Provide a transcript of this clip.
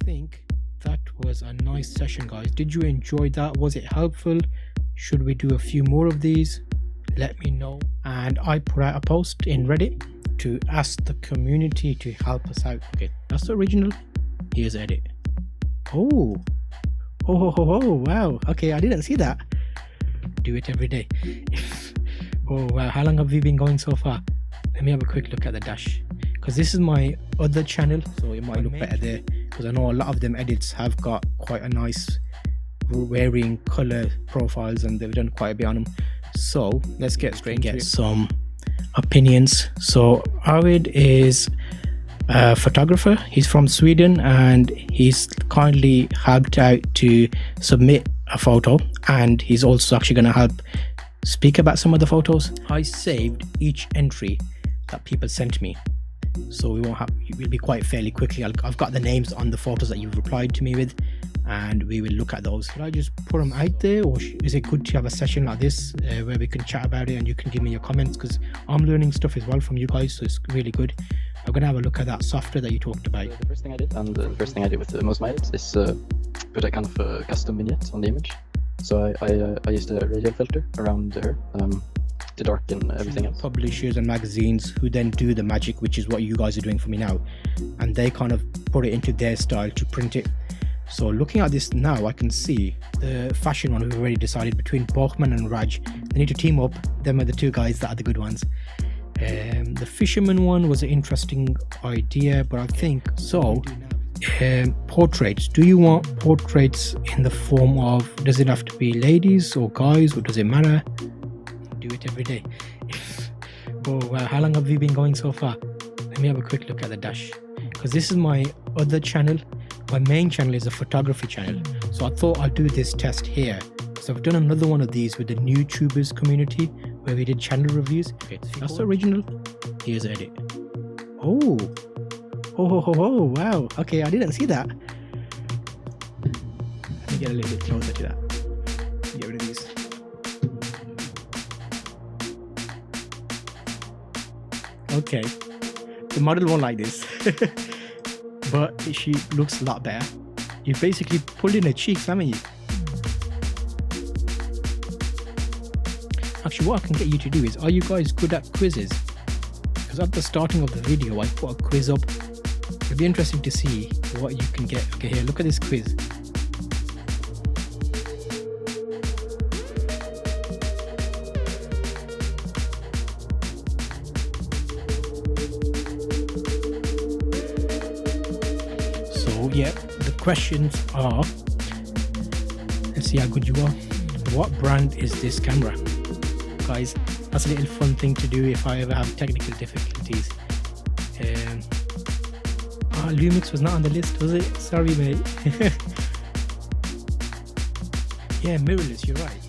think that was a nice session, guys. Did you enjoy that? Was it helpful? Should we do a few more of these? Let me know. And I put out a post in Reddit to ask the community to help us out. Okay, that's the original. Here's edit. Oh, wow. Okay, I didn't see that. Do it every day. Oh wow, how long have we been going so far? Let me have a quick look at the dash, because this is my other channel, so it might look better there, because I know a lot of them edits have got quite a nice varying color profiles and they've done quite a bit on them. So let's get straight into it. Some opinions. So Arvid is a photographer. He's from Sweden and he's kindly helped out to submit a photo, and he's also actually going to help speak about some of the photos. I saved each entry that people sent me, so we'll be quite fairly quickly. I've got the names on the photos that you've replied to me with, and we will look at those. Should I just put them out there, or is it good to have a session like this where we can chat about it and you can give me your comments, because I'm learning stuff as well from you guys, so it's really good. I'm gonna have a look at that software that you talked about. The first thing I did, and the first thing I did with most of my edits, is put a kind of a custom vignette on the image. So I used a radial filter around her to darken everything else. Publishers and magazines who then do the magic, which is what you guys are doing for me now, and they kind of put it into their style to print it. So looking at this now, I can see the fashion one we've already decided between Bachman and Raj. They need to team up. Them are the two guys that are the good ones. The fisherman one was an interesting idea, but I think so. Portraits. Do you want portraits in the form of, does it have to be ladies or guys, or does it matter? Do it every day. Oh wow, how long have we been going so far? Let me have a quick look at the dash, because this is my other channel. My main channel is a photography channel, so I thought I'd do this test here. So I've done another one of these with the YouTubers community where we did channel reviews. Okay, that's the original. Here's edit. Oh wow. Okay, I didn't see that. Let me get a little bit closer to that. Get rid of these. Okay, the model won't like this. But she looks a lot better. You basically pulled in her cheeks, haven't you? Actually, what I can get you to do is, are you guys good at quizzes? Because at the starting of the video, I put a quiz up. It'll be interesting to see what you can get. Okay, here, look at this quiz. So yeah, the questions are, let's see how good you are. What brand is this camera? Guys, that's a little fun thing to do if I ever have technical difficulties. Lumix was not on the list, was it? Sorry, mate. Yeah, mirrorless, you're right.